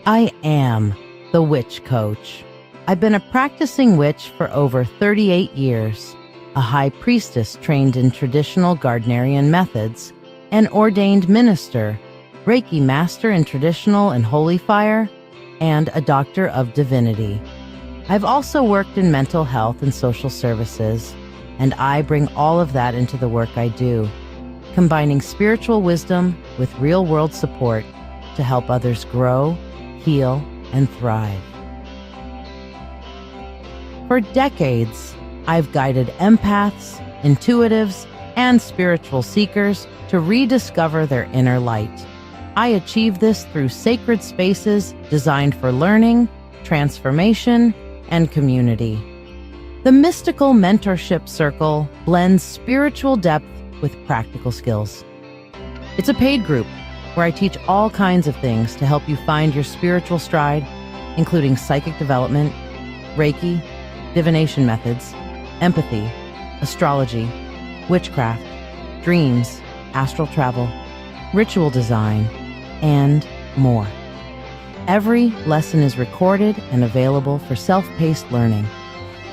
I am the Witch Coach. I've been a practicing witch for over 38 years, a high priestess trained in traditional Gardnerian methods, an ordained minister, Reiki master in traditional and holy fire, and a doctor of divinity. I've also worked in mental health and social services, and I bring all of that into the work I do, combining spiritual wisdom with real-world support to help others grow, heal, and thrive. For decades, I've guided empaths, intuitives, and spiritual seekers to rediscover their inner light. I achieve this through sacred spaces designed for learning, transformation, and community. The mystical mentorship circle blends spiritual depth with practical skills. It's a paid group where I teach all kinds of things to help you find your spiritual stride, including psychic development, Reiki, divination methods, empathy, astrology, witchcraft, dreams, astral travel, ritual design, and more. Every lesson is recorded and available for self-paced learning,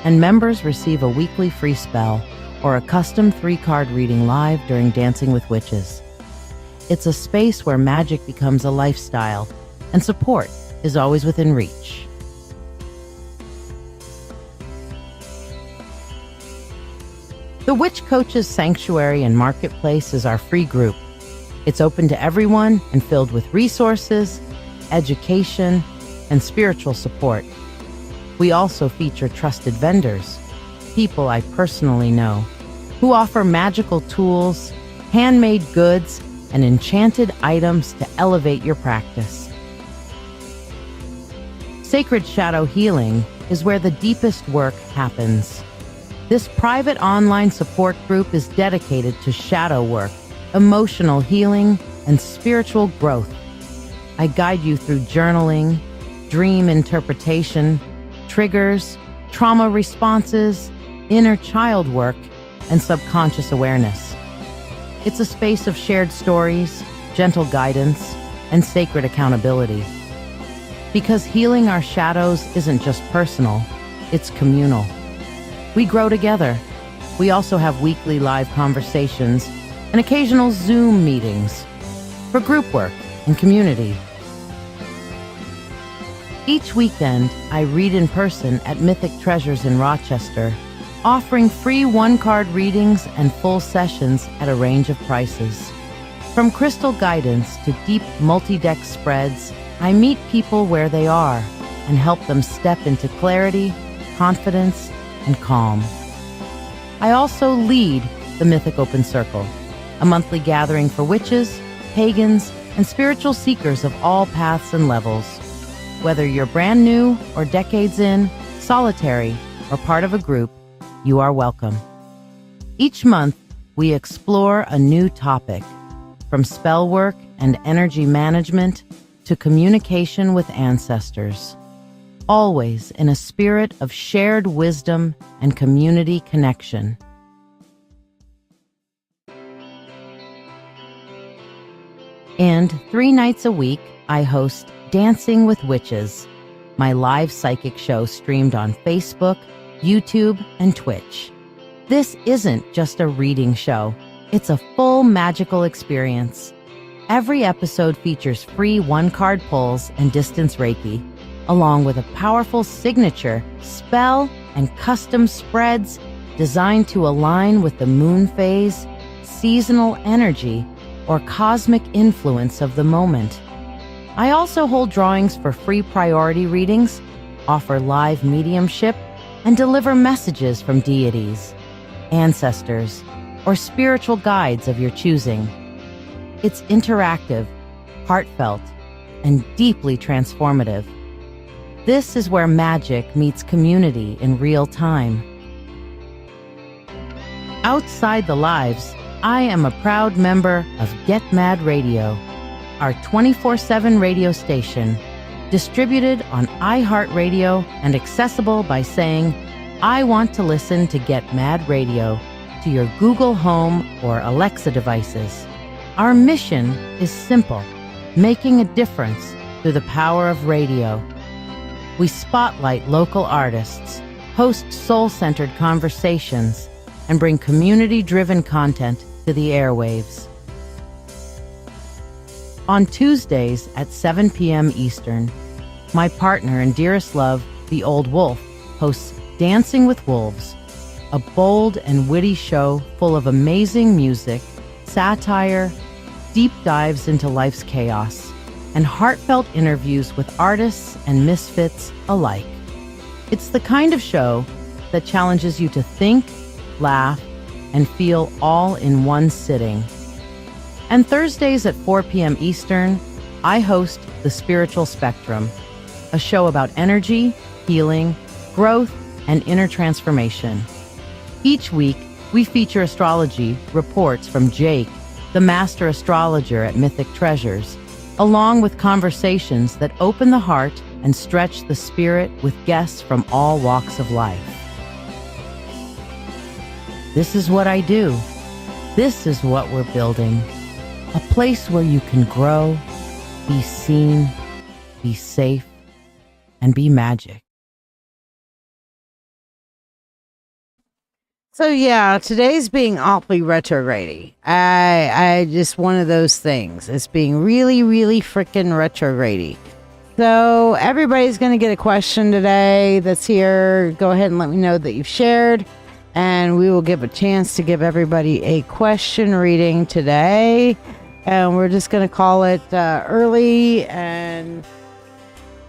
and members receive a weekly free spell or a custom 3-card reading live during Dancing with Witches. It's a space where magic becomes a lifestyle, and support is always within reach. The Witch Coaches Sanctuary and Marketplace is our free group. It's open to everyone and filled with resources, education, and spiritual support. We also feature trusted vendors, people I personally know, who offer magical tools, handmade goods, and enchanted items to elevate your practice. Sacred Shadow Healing is where the deepest work happens. This private online support group is dedicated to shadow work, emotional healing, and spiritual growth. I guide you through journaling, dream interpretation, triggers, trauma responses, inner child work, and subconscious awareness. It's a space of shared stories, gentle guidance, and sacred accountability. Because healing our shadows isn't just personal, it's communal. We grow together. We also have weekly live conversations and occasional Zoom meetings for group work and community. Each weekend, I read in person at Mythic Treasures in Rochester, offering free 1-card readings and full sessions at a range of prices. From crystal guidance to deep multi-deck spreads, I meet people where they are and help them step into clarity, confidence, and calm. I also lead the Mythic Open Circle, a monthly gathering for witches, pagans, and spiritual seekers of all paths and levels. Whether you're brand new or decades in, solitary, or part of a group, you are welcome. Each month, we explore a new topic, from spell work and energy management to communication with ancestors, always in a spirit of shared wisdom and community connection. And 3 nights a week, I host Dancing with Witches, my live psychic show streamed on Facebook, YouTube, and Twitch. This isn't just a reading show. It's a full magical experience. Every episode features free 1-card pulls and distance Reiki, along with a powerful signature spell and custom spreads designed to align with the moon phase, seasonal energy, or cosmic influence of the moment. I also hold drawings for free priority readings, offer live mediumship, and deliver messages from deities, ancestors, or spiritual guides of your choosing. It's interactive, heartfelt, and deeply transformative. This is where magic meets community in real time. Outside the lives, I am a proud member of Get Mad Radio, our 24/7 radio station, distributed on iHeartRadio and accessible by saying, "I want to listen to Get Mad Radio" to your Google Home or Alexa devices. Our mission is simple: making a difference through the power of radio. We spotlight local artists, host soul-centered conversations, and bring community-driven content to the airwaves. On Tuesdays at 7 p.m. Eastern, my partner and dearest love, the Old Wolf, hosts Dancing with Wolves, a bold and witty show full of amazing music, satire, deep dives into life's chaos, and heartfelt interviews with artists and misfits alike. It's the kind of show that challenges you to think, laugh, and feel all in one sitting. And Thursdays at 4 p.m. Eastern, I host The Spiritual Spectrum, a show about energy, healing, growth, and inner transformation. Each week, we feature astrology reports from Jake, the master astrologer at Mythic Treasures, along with conversations that open the heart and stretch the spirit with guests from all walks of life. This is what I do. This is what we're building. A place where you can grow, be seen, be safe, and be magic. So yeah, today's being awfully retrograde. I just one of those things. It's being really, really freaking retrograde. So everybody's going to get a question today that's here. Go ahead and let me know that you've shared, and we will give a chance to give everybody a question reading today. And we're just going to call it early and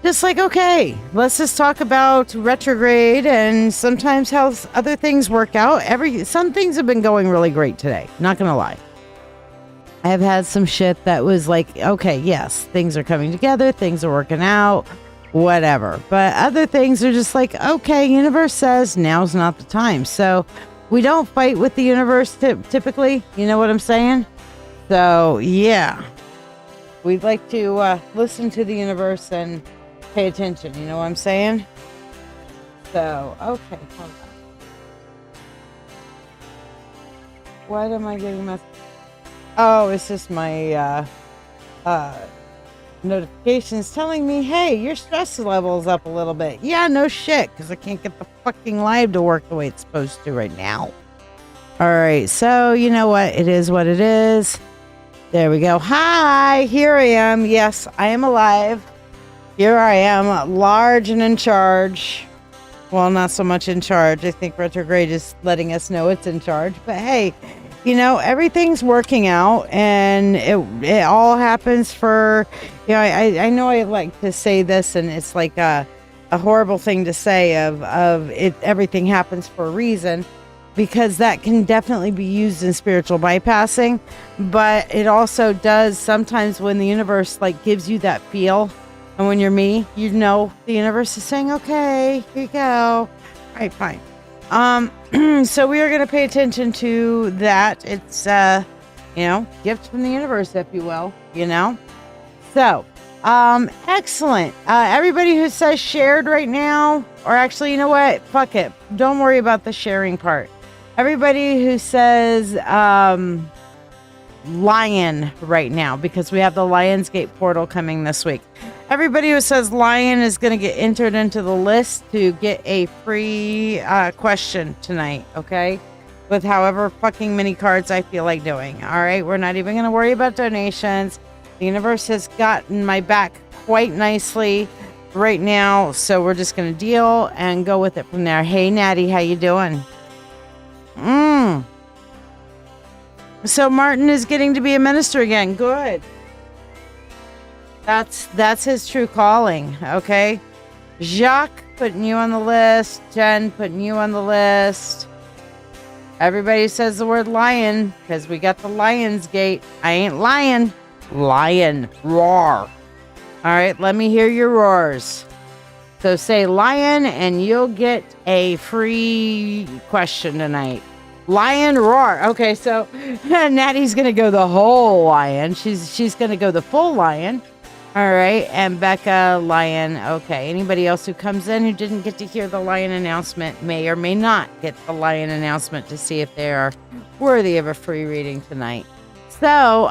just like, okay, let's just talk about retrograde and sometimes how other things work out. Some things have been going really great today. Not going to lie. I have had some shit that was like, okay, yes, things are coming together. Things are working out, whatever. But other things are just like, okay, universe says now's not the time. So we don't fight with the universe typically. You know what I'm saying? So, yeah, we'd like to listen to the universe and pay attention. You know what I'm saying? So, okay, hold on. What am I getting messages? Oh, it's just my notifications telling me, hey, your stress level is up a little bit. Yeah, no shit, because I can't get the fucking live to work the way it's supposed to right now. All right, so you know what? It is what it is. There we go. Hi, here I am. Yes, I am alive. Here I am, large and in charge. Well, not so much in charge. I think retrograde is letting us know it's in charge. But hey, you know, everything's working out, and it all happens for, you know, I know I like to say this, and it's like a horrible thing to say of it. Everything happens for a reason. Because that can definitely be used in spiritual bypassing, but it also does sometimes when the universe like gives you that feel, and when you're me, you know the universe is saying, okay, here you go. All right, fine. So we are going to pay attention to that. It's you know, gift from the universe, if you will, you know. So excellent. Everybody who says shared right now, or actually, you know what? Fuck it. Don't worry about the sharing part. Everybody who says Lion right now, because we have the Lionsgate portal coming this week. Everybody who says Lion is going to get entered into the list to get a free question tonight, okay? With however fucking many cards I feel like doing, all right? We're not even going to worry about donations. The universe has gotten my back quite nicely right now, so we're just going to deal and go with it from there. Hey, Natty, how you doing? So Martin is getting to be a minister again. Good. That's his true calling. Okay. Jacques putting you on the list. Jen putting you on the list. Everybody says the word lion because we got the Lion's Gate. I ain't lying. Lion. Roar. All right. Let me hear your roars. So say lion and you'll get a free question tonight. Lion roar. Okay, so Natty's gonna go the whole lion. She's gonna go the full lion. All right, and Becca lion. Okay, anybody else who comes in who didn't get to hear the lion announcement may or may not get the lion announcement to see if they are worthy of a free reading tonight. So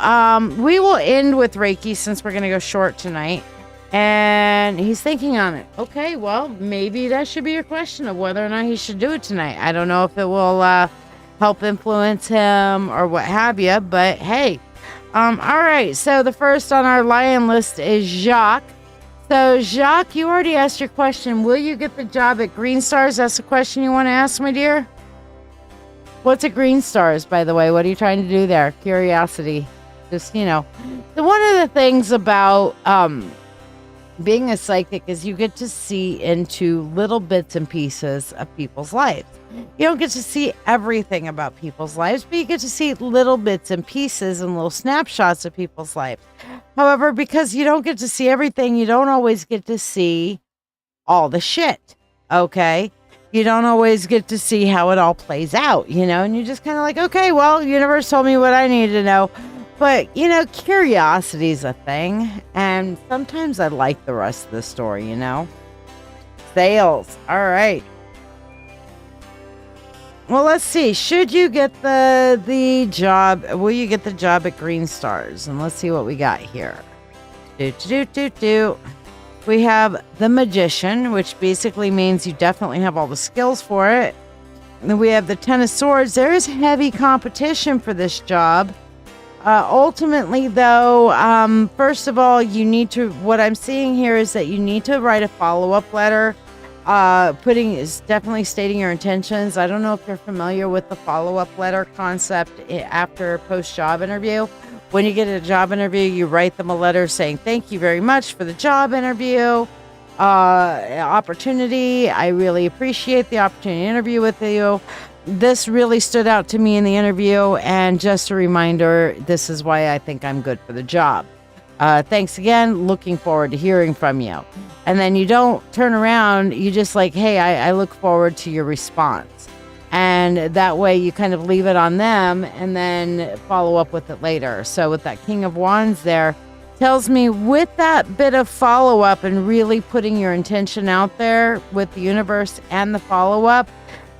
we will end with Reiki since we're gonna go short tonight. And he's thinking on it. Okay, well, maybe that should be your question of whether or not he should do it tonight. I don't know if it will help influence him or what have you, but hey. All right, so the first on our lion list is Jacques. So, Jacques, you already asked your question. Will you get the job at Green Stars? That's the question you want to ask, my dear? What's a Green Stars, by the way? What are you trying to do there? Curiosity. Just, you know. So one of the things about being a psychic is you get to see into little bits and pieces of people's lives. You don't get to see everything about people's lives, but you get to see little bits and pieces and little snapshots of people's lives. However, because you don't get to see everything, you don't always get to see all the shit, okay? You don't always get to see how it all plays out, you know? And you're just kind of like, okay, well, universe told me what I need to know. But, you know, curiosity is a thing. And sometimes I like the rest of the story, you know? Sales. All right. Well, let's see. Should you get the job? Will you get the job at Green Stars? And let's see what we got here. We have the Magician, which basically means you definitely have all the skills for it. And then we have the Ten of Swords. There is heavy competition for this job. Ultimately, though, first of all, you need to, what I'm seeing here is that you need to write a follow-up letter. Is definitely stating your intentions. I don't know if you're familiar with the follow-up letter concept after a post-job interview. When you get a job interview, you write them a letter saying, thank you very much for the job interview, opportunity. I really appreciate the opportunity to interview with you. This really stood out to me in the interview, and just a reminder, this is why I think I'm good for the job. Thanks again. Looking forward to hearing from you. And then you don't turn around. You just like, hey, I look forward to your response. And that way you kind of leave it on them and then follow up with it later. So with that King of Wands there, tells me with that bit of follow-up and really putting your intention out there with the universe and the follow-up,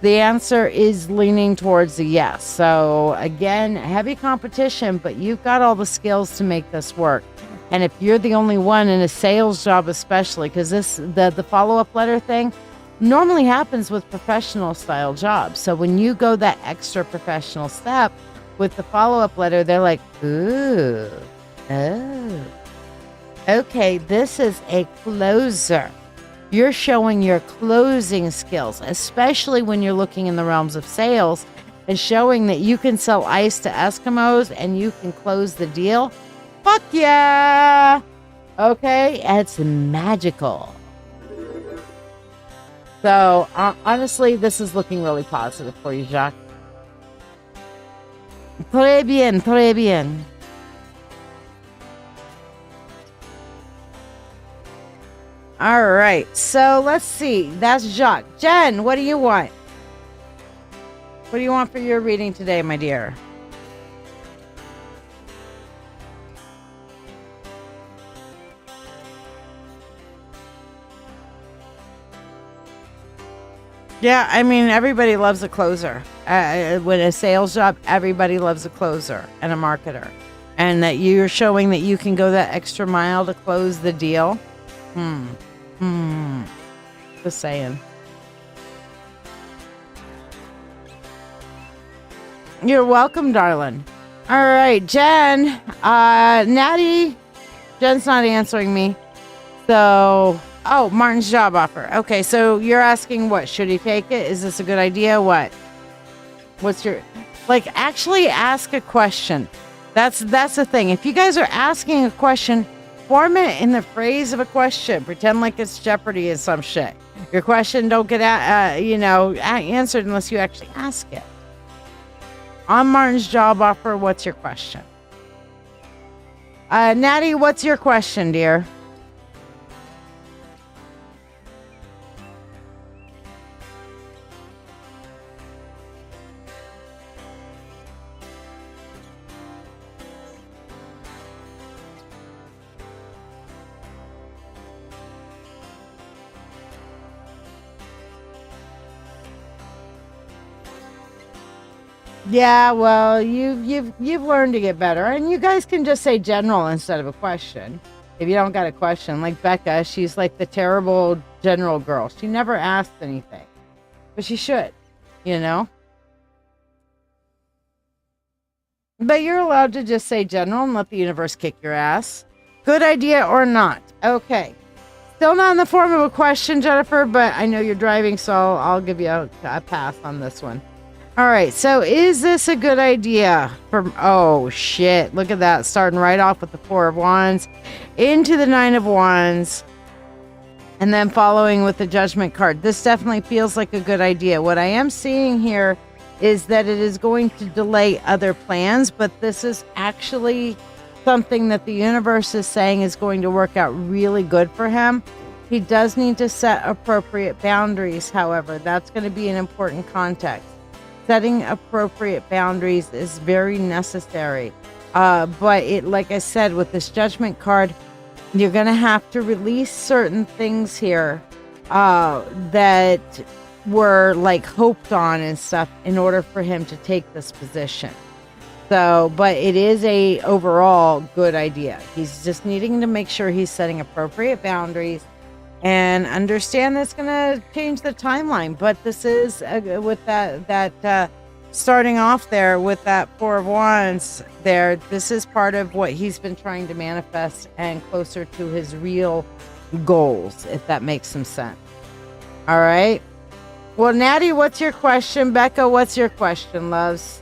the answer is leaning towards a yes. So again, heavy competition, but you've got all the skills to make this work. And if you're the only one in a sales job, especially, because the follow-up letter thing normally happens with professional style jobs. So when you go that extra professional step with the follow-up letter, they're like, ooh, oh, okay, this is a closer. You're showing your closing skills, especially when you're looking in the realms of sales and showing that you can sell ice to Eskimos and you can close the deal. Fuck yeah! Okay, it's magical. So, honestly, this is looking really positive for you, Jacques. Très bien, très bien. All right, so let's see. That's Jacques. Jen, what do you want? What do you want for your reading today, my dear? Yeah, I mean, everybody loves a closer. With a sales job, everybody loves a closer and a marketer. And that you're showing that you can go that extra mile to close the deal. Just saying. You're welcome, darling. All right, Jen. Natty. Jen's not answering me. So... Oh, Martin's job offer. Okay, so you're asking what? Should he take it? Is this a good idea? What? What's your... Like, actually ask a question. That's the thing. If you guys are asking a question, form it in the phrase of a question. Pretend like it's Jeopardy and some shit. Your question don't get answered unless you actually ask it. On Martin's job offer, what's your question? Natty, what's your question, dear? Yeah, well, you've learned to get better, and you guys can just say general instead of a question. If you don't got a question, like Becca, she's like the terrible general girl. She never asks anything, but she should, you know? But you're allowed to just say general and let the universe kick your ass. Good idea or not? Okay. Still not in the form of a question, Jennifer, but I know you're driving, so I'll give you a pass on this one. All right, so is this a good idea? Oh, shit. Look at that. Starting right off with the Four of Wands into the Nine of Wands and then following with the Judgment card. This definitely feels like a good idea. What I am seeing here is that it is going to delay other plans, but this is actually something that the universe is saying is going to work out really good for him. He does need to set appropriate boundaries, however. That's going to be an important context. Setting appropriate boundaries is very necessary. But it, like I said, with this Judgment card, you're going to have to release certain things here that were like hoped on and stuff in order for him to take this position. So, but it is a overall good idea. He's just needing to make sure he's setting appropriate boundaries and understand that's going to change the timeline. But this is with that starting off there with that Four of Wands there. This is part of what he's been trying to manifest and closer to his real goals, if that makes some sense. All right. Well, Natty, what's your question? Becca, what's your question, loves?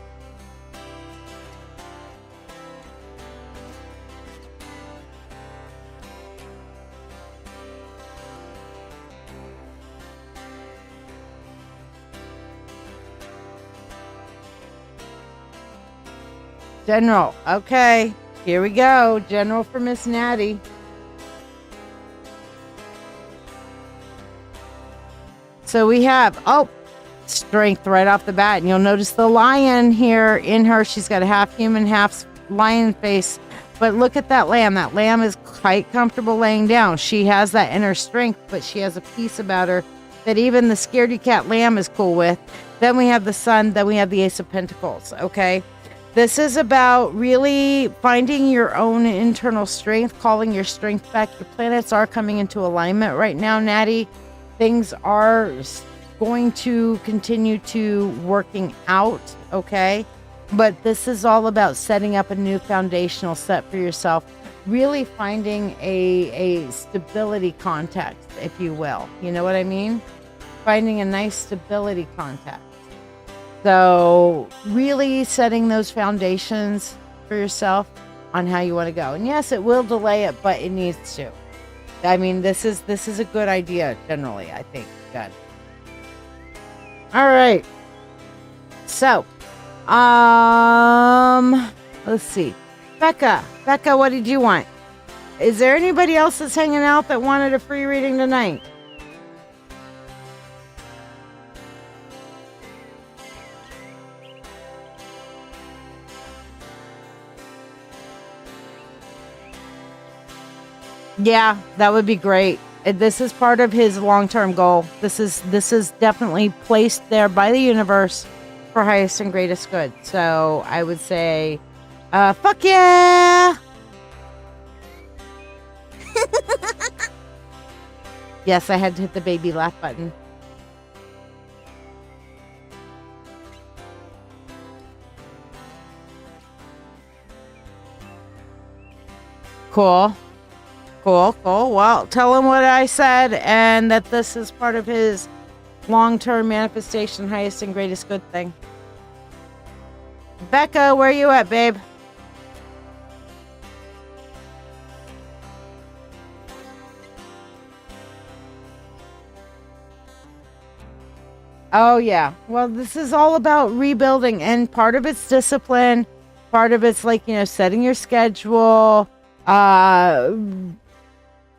General. Okay, here we go. General for Miss Natty. So we have, strength right off the bat. And you'll notice the lion here in her. She's got a half human, half lion face. But look at that lamb. That lamb is quite comfortable laying down. She has that inner strength, but she has a peace about her that even the scaredy cat lamb is cool with. Then we have the sun. Then we have the Ace of Pentacles. Okay. This is about really finding your own internal strength, calling your strength back. Your planets are coming into alignment right now, Natty. Things are going to continue to working out, okay? But this is all about setting up a new foundational set for yourself, really finding a stability context, if you will. You know what I mean? Finding a nice stability context. So really setting those foundations for yourself on how you want to go. And yes, it will delay it, but it needs to. I mean, this is a good idea generally, I think. Good. All right. So, let's see. Becca, what did you want? Is there anybody else that's hanging out that wanted a free reading tonight? Yeah, that would be great. This is part of his long-term goal. This is definitely placed there by the universe for highest and greatest good. So I would say, fuck yeah! Yes, I had to hit the baby laugh button. Cool. Cool. Well, tell him what I said and that this is part of his long-term manifestation, highest and greatest good thing. Becca, where you at, babe? Oh, yeah. Well, this is all about rebuilding, and part of it's discipline. Part of it's like, setting your schedule,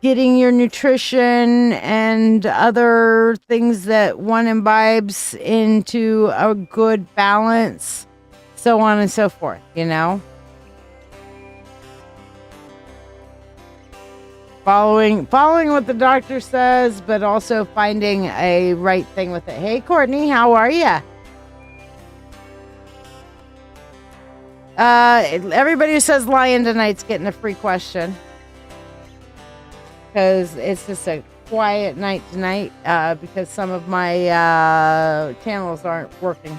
getting your nutrition and other things that one imbibes into a good balance, so on and so forth, Following what the doctor says, but also finding a right thing with it. Hey, Courtney, how are you? Everybody who says lion tonight's getting a free question. because it's just a quiet night tonight because some of my channels aren't working.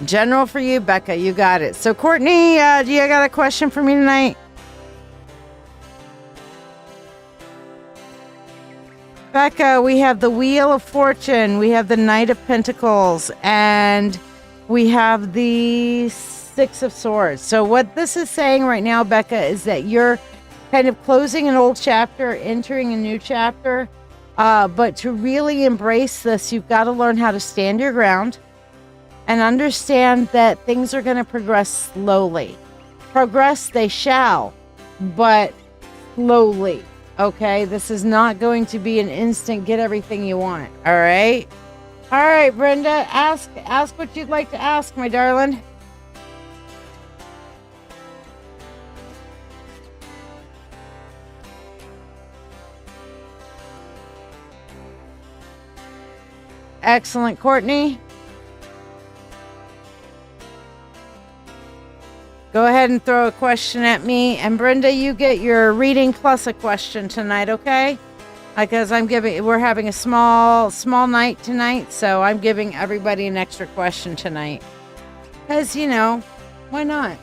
General for you, Becca. You got it. So, Courtney, do you got a question for me tonight? Becca, we have the Wheel of Fortune, we have the Knight of Pentacles, and we have the Six of Swords. So what this is saying right now, Becca, is that you're kind of closing an old chapter, entering a new chapter. But to really embrace this, you've got to learn how to stand your ground and understand that things are going to progress slowly. Progress they shall, but slowly. Okay, this is not going to be an instant get everything you want. All right. All right, Brenda, ask what you'd like to ask, my darling. Excellent, Courtney. Go ahead and throw a question at me. And Brenda, you get your reading plus a question tonight, okay? Because we're having a small night tonight, so I'm giving everybody an extra question tonight. Because, you know, why not?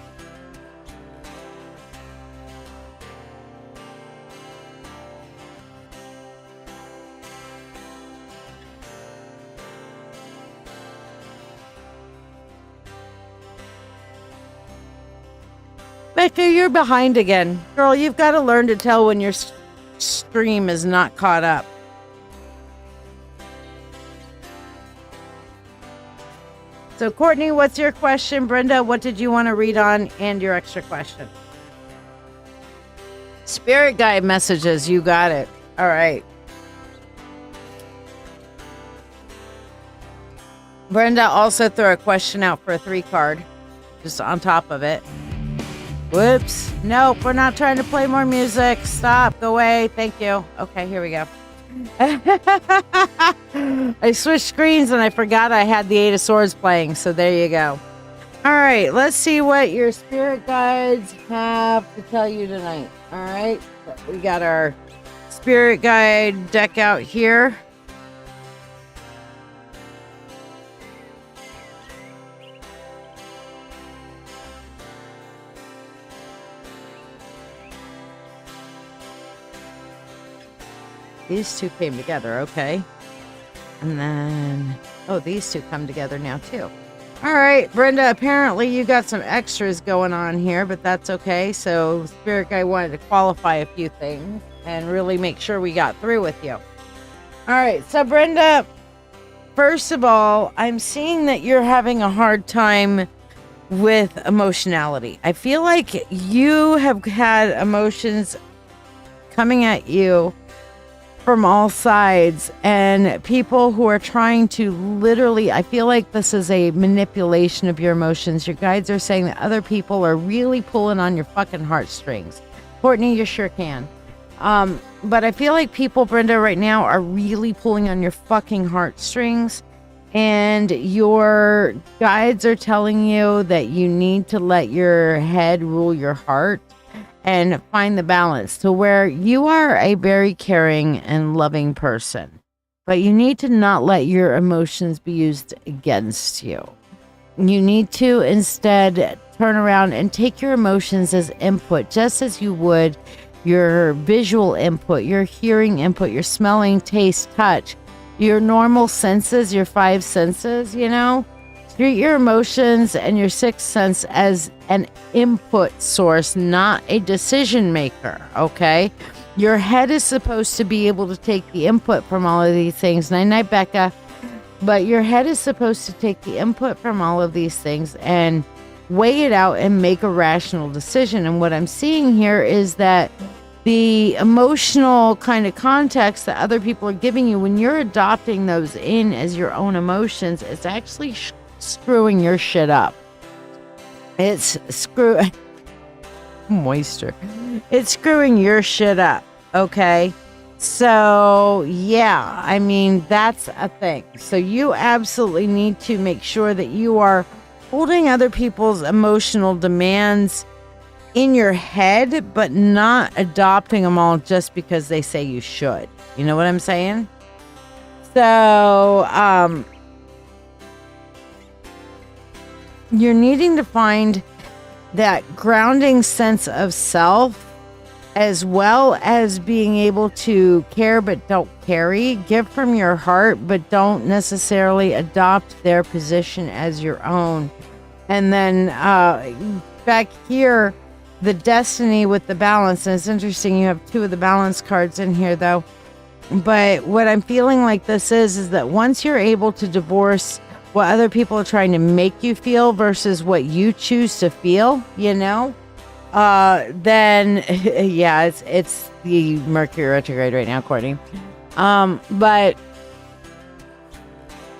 Becca, you're behind again. Girl, you've got to learn to tell when your stream is not caught up. So, Courtney, what's your question? Brenda, what did you want to read on? And your extra question. Spirit guide messages. You got it. All right. Brenda, also throw a question out for a 3 card. Just on top of it. Whoops. Nope, we're not trying to play more music. Stop. Go away. Thank you. Okay, here we go. I switched screens and I forgot I had the 8 of Swords playing. So there you go. All right, let's see what your spirit guides have to tell you tonight. All right, we got our spirit guide deck out here. These two came together, okay. And then, oh, these two come together now too. All right, Brenda, apparently you got some extras going on here, but that's okay. So Spirit Guide wanted to qualify a few things and really make sure we got through with you. All right, so Brenda, first of all, I'm seeing that you're having a hard time with emotionality. I feel like you have had emotions coming at you from all sides, and people who are trying to literally, I feel like this is a manipulation of your emotions. Your guides are saying that other people are really pulling on your fucking heartstrings. Courtney, you sure can. But I feel like people, Brenda, right now are really pulling on your fucking heartstrings, and your guides are telling you that you need to let your head rule your heart and find the balance to where you are a very caring and loving person, but you need to not let your emotions be used against you. You need to instead turn around and take your emotions as input, just as you would your visual input, your hearing input, your smelling, taste, touch, your normal senses, your 5 senses, you know? Treat your emotions and your 6th sense as an input source, not a decision maker, okay? Your head is supposed to be able to take the input from all of these things. Night-night, Becca. But your head is supposed to take the input from all of these things and weigh it out and make a rational decision. And what I'm seeing here is that the emotional kind of context that other people are giving you, when you're adopting those in as your own emotions, it's actually screwing your shit up. It's moisture. It's screwing your shit up, okay? So, yeah, I mean, that's a thing. So you absolutely need to make sure that you are holding other people's emotional demands in your head, but not adopting them all just because they say you should. You know what I'm saying? So, you're needing to find that grounding sense of self, as well as being able to care but don't carry, give from your heart but don't necessarily adopt their position as your own. And then back here, the destiny with the balance. And it's interesting, you have two of the balance cards in here though. But what I'm feeling like this is that once you're able to divorce what other people are trying to make you feel versus what you choose to feel, you know, then yeah, it's the Mercury retrograde right now, Courtney. But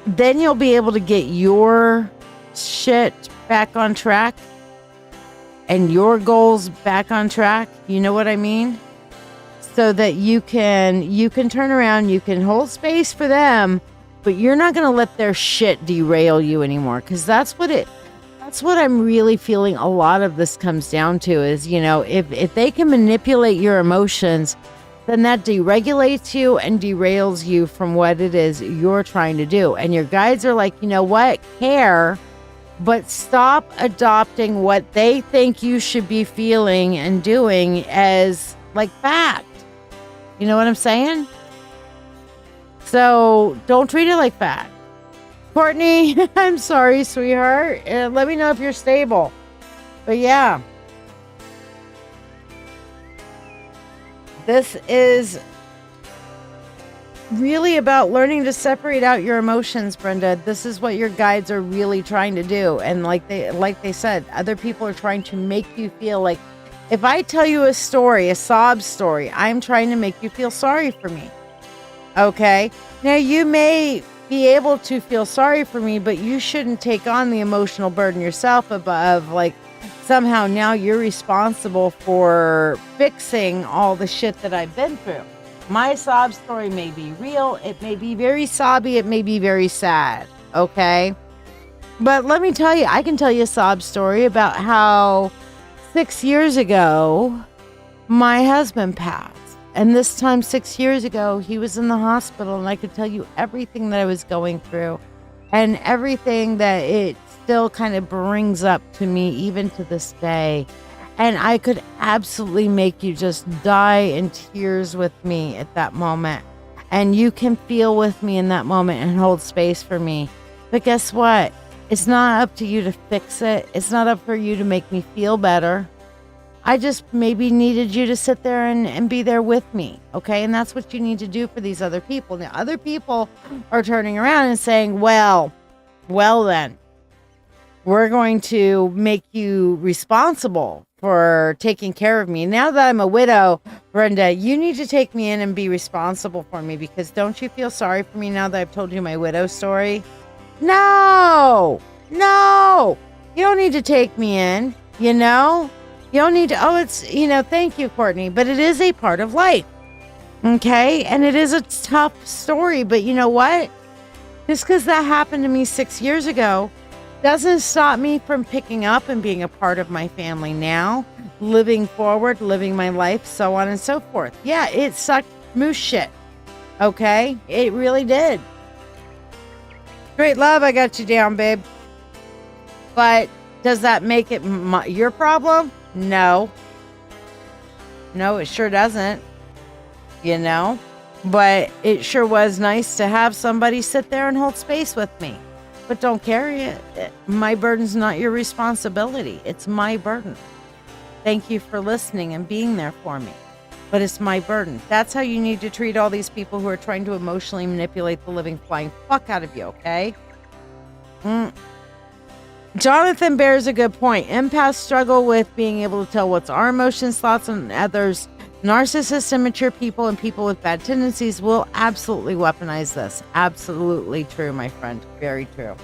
then you'll be able to get your shit back on track and your goals back on track. You know what I mean? So that you can turn around, you can hold space for them, but you're not going to let their shit derail you anymore. Cause that's what I'm really feeling a lot of this comes down to is, you know, if they can manipulate your emotions, then that deregulates you and derails you from what it is you're trying to do. And your guides are like, you know what? Care, but stop adopting what they think you should be feeling and doing as like fact. You know what I'm saying? So don't treat it like fact. Courtney, I'm sorry, sweetheart. Let me know if you're stable. But yeah. This is really about learning to separate out your emotions, Brenda. This is what your guides are really trying to do. And like they said, other people are trying to make you feel like, if I tell you a story, a sob story, I'm trying to make you feel sorry for me. Okay? Now, you may be able to feel sorry for me, but you shouldn't take on the emotional burden yourself of like, somehow now you're responsible for fixing all the shit that I've been through. My sob story may be real. It may be very sobby. It may be very sad. Okay? But let me tell you, I can tell you a sob story about how 6 years ago, my husband passed. And this time 6 years ago, he was in the hospital, and I could tell you everything that I was going through and everything that it still kind of brings up to me even to this day. And I could absolutely make you just die in tears with me at that moment. And you can feel with me in that moment and hold space for me. But guess what? It's not up to you to fix it. It's not up for you to make me feel better. I just maybe needed you to sit there and be there with me. Okay. And that's what you need to do for these other people. Now, other people are turning around and saying, well then, we're going to make you responsible for taking care of me. Now that I'm a widow, Brenda, you need to take me in and be responsible for me, because don't you feel sorry for me now that I've told you my widow story? No, you don't need to take me in, you know? You don't need to, thank you, Courtney, but it is a part of life, okay? And it is a tough story, but you know what? Just because that happened to me 6 years ago doesn't stop me from picking up and being a part of my family now, living forward, living my life, so on and so forth. Yeah, it sucked moose shit, okay? It really did. Great love, I got you down, babe. But does that make it your problem? No, it sure doesn't, you know, but it sure was nice to have somebody sit there and hold space with me. But don't carry it. My burden's not your responsibility. It's my burden. Thank you for listening and being there for me. But it's my burden. That's how you need to treat all these people who are trying to emotionally manipulate the living flying fuck out of you, okay? Jonathan bears a good point. Empaths struggle with being able to tell what's our emotions, thoughts, and others. Narcissists, immature people, and people with bad tendencies will absolutely weaponize this. Absolutely true, my friend. Very true.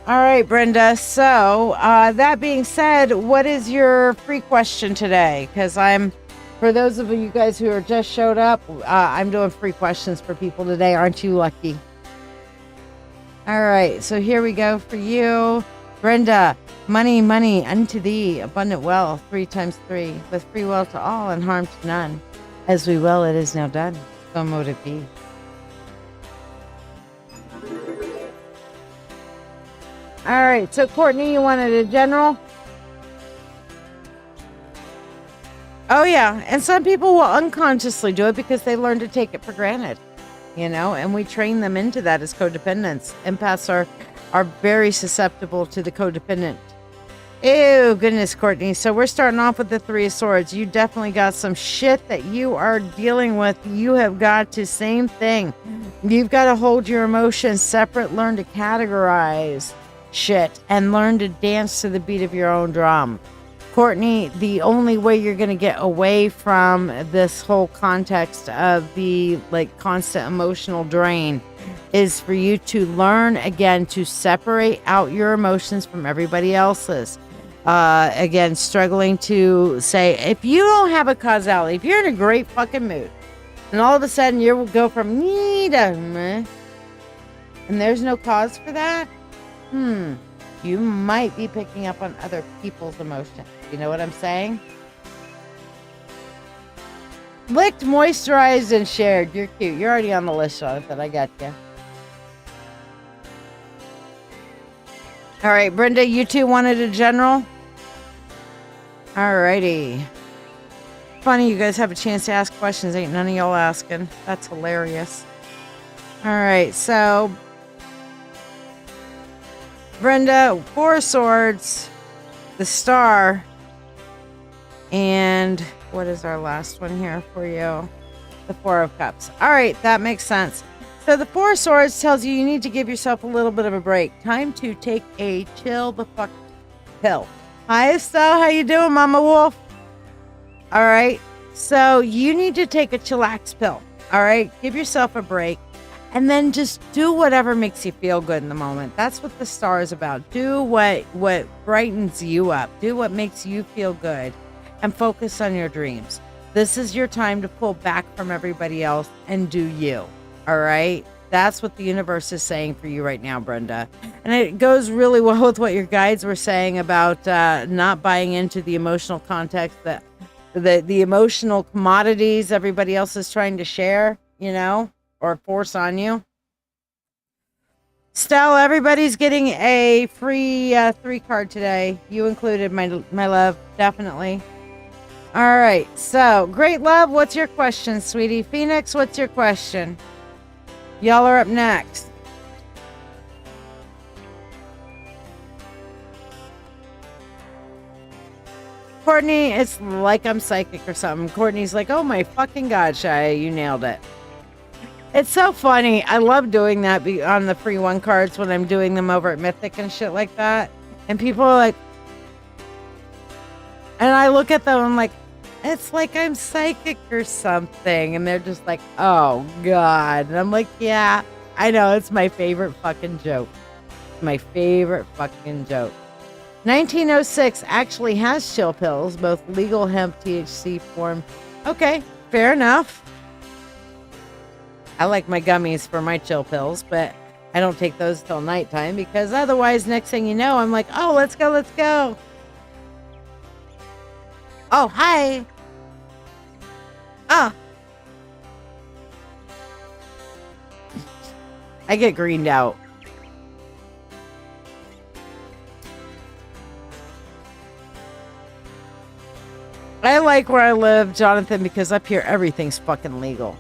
All right, Brenda. So that being said, what is your free question today? Because I'm For those of you guys who are just showed up, I'm doing free questions for people today. Aren't you lucky? All right, so here we go for you. Brenda, money, money unto thee, abundant wealth, 3 times 3, with free will to all and harm to none. As we will, it is now done. So mote it be. All right, so Courtney, you wanted a general? Oh, yeah. And some people will unconsciously do it because they learn to take it for granted, you know, and we train them into that as codependents. Empaths are very susceptible to the codependent. Ew, goodness, Courtney. So we're starting off with the 3 of Swords. You definitely got some shit that you are dealing with. You have got to, same thing. You've got to hold your emotions separate, learn to categorize shit, and learn to dance to the beat of your own drum. Courtney, the only way you're going to get away from this whole context of the like constant emotional drain is for you to learn again to separate out your emotions from everybody else's. Again, struggling to say, if you don't have a causality, if you're in a great fucking mood, and all of a sudden you will go from me to meh, and there's no cause for that, you might be picking up on other people's emotions. You know what I'm saying? Licked, moisturized, and shared. You're cute. You're already on the list, Jonathan. I got you. All right, Brenda, you two wanted a general? Alrighty. Funny you guys have a chance to ask questions. Ain't none of y'all asking. That's hilarious. All right, so Brenda, 4 of Swords, the Star, and what is our last one here for you? The 4 of Cups. All right, that makes sense. So the 4 of Swords tells you need to give yourself a little bit of a break. Time to take a chill the fuck pill. Hi, Estelle. How you doing, Mama Wolf? All right. So you need to take a chillax pill. All right. Give yourself a break. And then just do whatever makes you feel good in the moment. That's what the Star is about. Do what brightens you up. Do what makes you feel good. And focus on your dreams. This is your time to pull back from everybody else and do you. All right? That's what the universe is saying for you right now, Brenda. And it goes really well with what your guides were saying about not buying into the emotional context, that the emotional commodities everybody else is trying to share, you know, or force on you. Stell, everybody's getting a free 3 card today. You included, my love, definitely. All right, so great love. What's your question, sweetie? Phoenix, what's your question? Y'all are up next. Courtney, it's like I'm psychic or something. Courtney's like, oh my fucking God, Shiya, you nailed it. It's so funny. I love doing that on the free 1 cards when I'm doing them over at Mythic and shit like that. And people are like, and I look at them and I'm like, it's like I'm psychic or something. And they're just like, oh God. And I'm like, yeah, I know. It's my favorite fucking joke. My favorite fucking joke. 1906 actually has chill pills, both legal hemp THC form. Okay, fair enough. I like my gummies for my chill pills, but I don't take those till nighttime because otherwise, next thing you know, I'm like, oh, let's go, let's go. Oh, hi. Oh. I get greened out. I like where I live, Jonathan, because up here everything's fucking legal.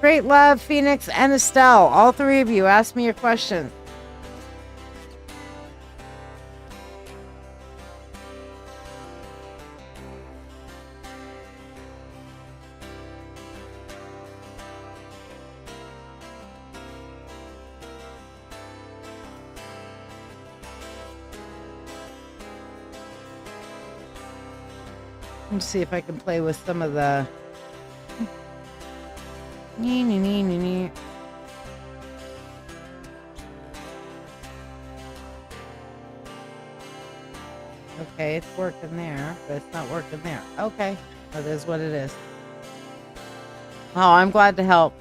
Great love, Phoenix and Estelle. All 3 of you, ask me your questions. Let's see if I can play with some of the... Okay, it's working there, but it's not working there. Okay, that is what it is. Oh, I'm glad to help.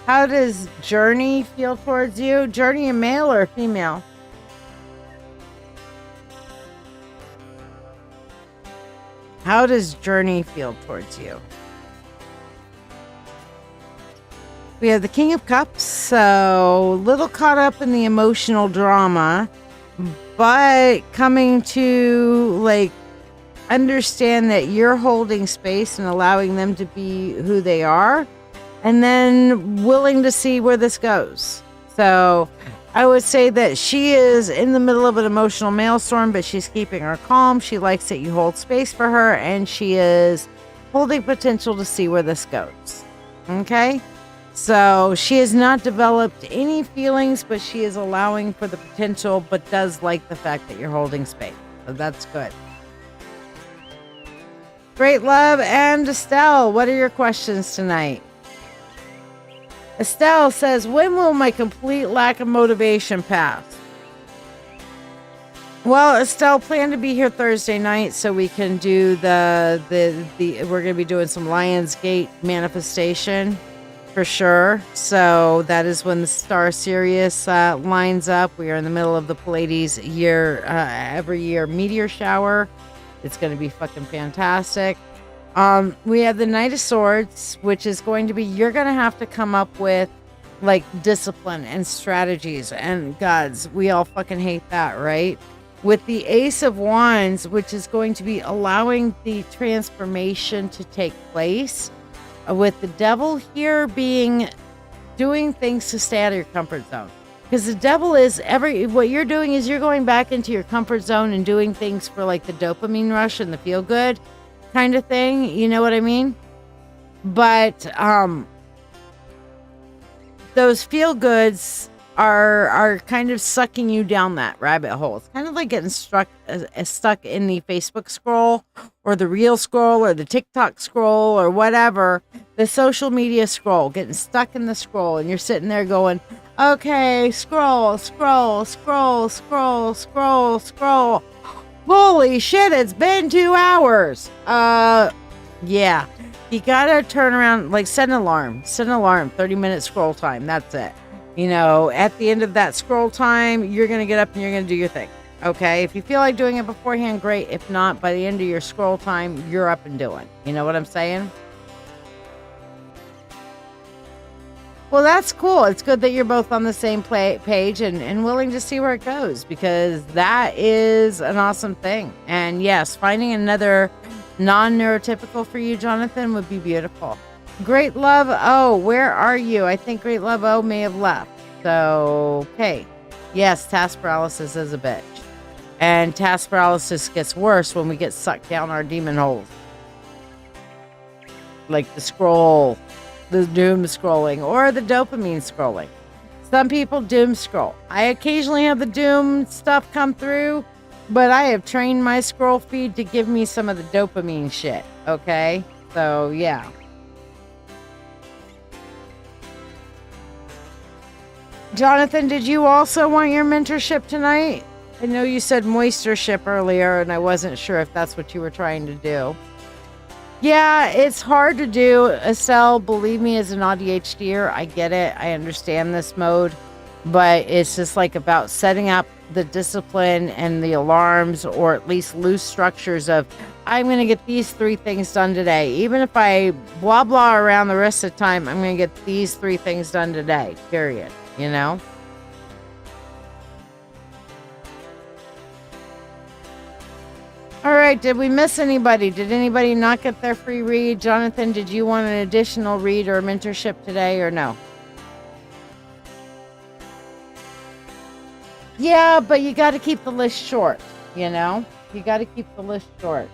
How does Journey feel towards you? Journey a male or a female? How does Journey feel towards you? We have the King of Cups, so a little caught up in the emotional drama, but coming to like understand that you're holding space and allowing them to be who they are, and then willing to see where this goes. So I would say that she is in the middle of an emotional maelstrom, but she's keeping her calm. She likes that you hold space for her, and she is holding potential to see where this goes. Okay? So she has not developed any feelings, but she is allowing for the potential, but does like the fact that you're holding space. So that's good. Great love. And Estelle, what are your questions tonight? Estelle says, when will my complete lack of motivation pass? Well, Estelle, plan to be here Thursday night so we can do the we're going to be doing some Lionsgate manifestation for sure. So that is when the Star Sirius lines up. We are in the middle of the Pleiades every year meteor shower. It's going to be fucking fantastic. We have the Knight of Swords, which is going to be, you're going to have to come up with like discipline and strategies, and gods, we all fucking hate that, right? With the Ace of Wands, which is going to be allowing the transformation to take place, with the Devil here being doing things to stay out of your comfort zone. Because the Devil is what you're doing is you're going back into your comfort zone and doing things for like the dopamine rush and the feel good kind of thing. You know what I mean? But those feel goods are kind of sucking you down that rabbit hole. It's kind of like getting stuck in the Facebook scroll or the reel scroll or the TikTok scroll or whatever, the social media scroll, getting stuck in the scroll, and you're sitting there going, okay, scroll. Holy shit, it's been 2 hours. Yeah. You gotta turn around, like set an alarm, 30-minute scroll time. That's it. You know, at the end of that scroll time, you're going to get up and you're going to do your thing. Okay? If you feel like doing it beforehand, great. If not, by the end of your scroll time, you're up and doing. You know what I'm saying? Well, that's cool. It's good that you're both on the same page and willing to see where it goes, because that is an awesome thing. And yes, finding another non-neurotypical for you, Jonathan, would be beautiful. Great Love O, where are you? I think Great Love O may have left. So, okay. Yes, task paralysis is a bitch. And task paralysis gets worse when we get sucked down our demon holes. Like the scroll, the doom scrolling, or the dopamine scrolling. Some people doom scroll. I occasionally have the doom stuff come through, but I have trained my scroll feed to give me some of the dopamine shit. Okay? So, yeah. Jonathan, did you also want your mentorship tonight? I know you said moistureship earlier, and I wasn't sure if that's what you were trying to do. Yeah, it's hard to do, Estelle. Believe me, as an ADHDer, I get it. I understand this mode. But it's just like about setting up the discipline and the alarms, or at least loose structures of, I'm going to get these 3 things done today. Even if I blah, blah around the rest of the time, I'm going to get these 3 things done today, period. You know? All right. Did we miss anybody? Did anybody not get their free read? Jonathan, did you want an additional read or mentorship today or no? Yeah, but you got to keep the list short, you know? You got to keep the list short.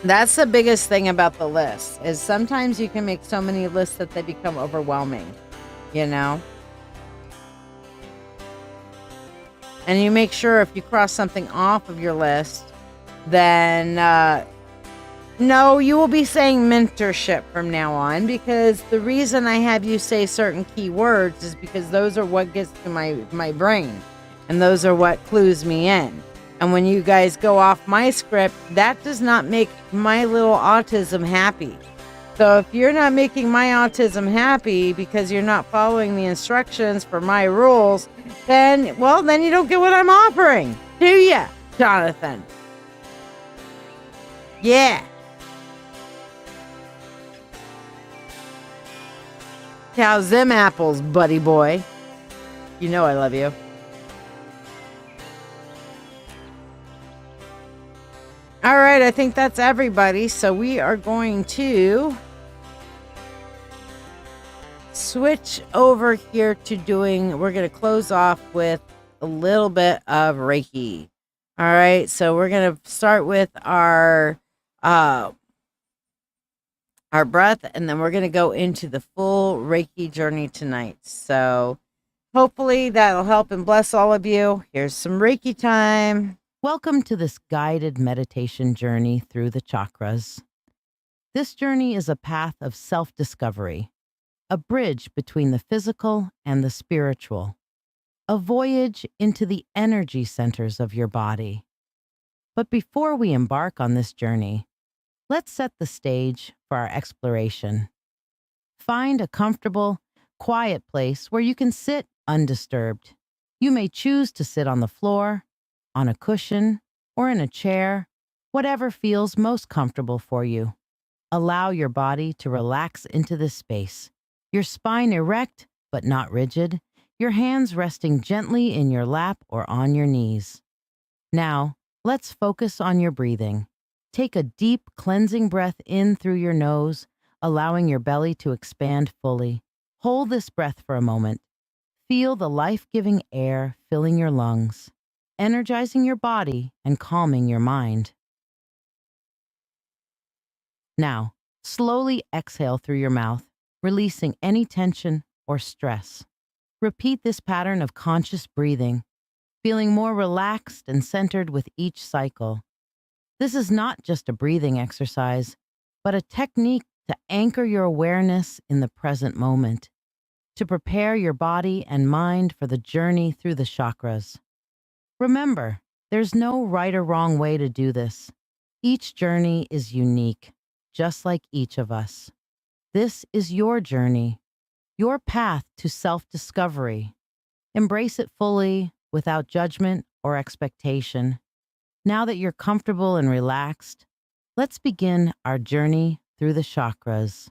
That's the biggest thing about the list, is sometimes you can make so many lists that they become overwhelming, you know? And you make sure if you cross something off of your list, then No, you will be saying mentorship from now on, because the reason I have you say certain key words is because those are what gets to my brain, and those are what clues me in. And when you guys go off my script, that does not make my little autism happy. So if you're not making my autism happy because you're not following the instructions for my rules, then you don't get what I'm offering, do ya, Jonathan? Yeah. How's them apples, buddy boy? You know I love you. All right, I think that's everybody. So we are going to switch over here to we're going to close off with a little bit of Reiki. All right, so we're going to start with our breath, and then we're going to go into the full Reiki journey tonight. So hopefully that'll help and bless all of you. Here's some Reiki time. Welcome to this guided meditation journey through the chakras. This journey is a path of self-discovery, a bridge between the physical and the spiritual, a voyage into the energy centers of your body. But before we embark on this journey, let's set the stage for our exploration. Find a comfortable, quiet place where you can sit undisturbed. You may choose to sit on the floor, on a cushion, or in a chair, whatever feels most comfortable for you. Allow your body to relax into this space, your spine erect but not rigid, your hands resting gently in your lap or on your knees. Now, let's focus on your breathing. Take a deep, cleansing breath in through your nose, allowing your belly to expand fully. Hold this breath for a moment. Feel the life-giving air filling your lungs, energizing your body and calming your mind. Now, slowly exhale through your mouth, releasing any tension or stress. Repeat this pattern of conscious breathing, feeling more relaxed and centered with each cycle. This is not just a breathing exercise, but a technique to anchor your awareness in the present moment, to prepare your body and mind for the journey through the chakras. Remember, there's no right or wrong way to do this. Each journey is unique, just like each of us. This is your journey, your path to self-discovery. Embrace it fully, without judgment or expectation. Now that you're comfortable and relaxed, let's begin our journey through the chakras.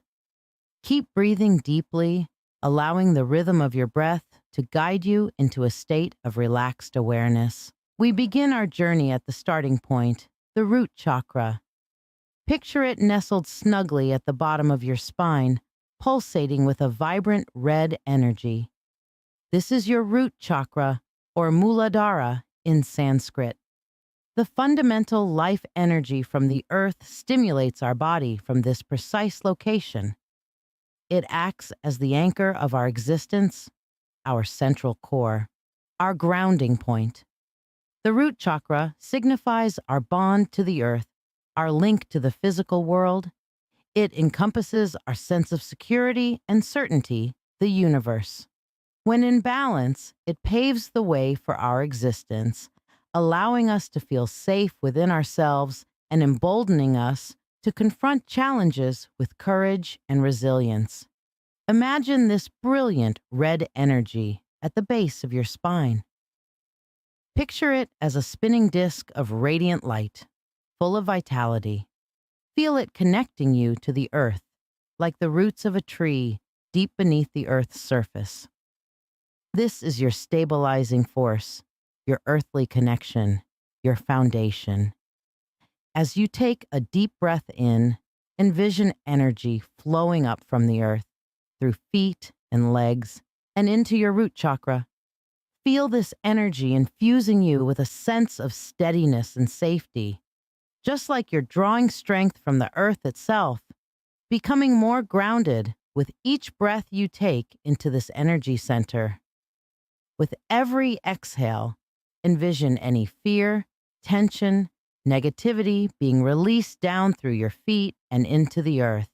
Keep breathing deeply, allowing the rhythm of your breath to guide you into a state of relaxed awareness. We begin our journey at the starting point, the root chakra. Picture it nestled snugly at the bottom of your spine, pulsating with a vibrant red energy. This is your root chakra, or Muladhara in Sanskrit. The fundamental life energy from the earth stimulates our body from this precise location. It acts as the anchor of our existence, our central core, our grounding point. The root chakra signifies our bond to the earth, our link to the physical world. It encompasses our sense of security and certainty, the universe. When in balance, it paves the way for our existence, allowing us to feel safe within ourselves and emboldening us to confront challenges with courage and resilience. Imagine this brilliant red energy at the base of your spine. Picture it as a spinning disk of radiant light, full of vitality. Feel it connecting you to the earth, like the roots of a tree deep beneath the earth's surface. This is your stabilizing force, your earthly connection, your foundation. As you take a deep breath in, envision energy flowing up from the earth, through feet and legs, and into your root chakra. Feel this energy infusing you with a sense of steadiness and safety, just like you're drawing strength from the earth itself, becoming more grounded with each breath you take into this energy center. With every exhale, envision any fear, tension, negativity being released down through your feet and into the earth.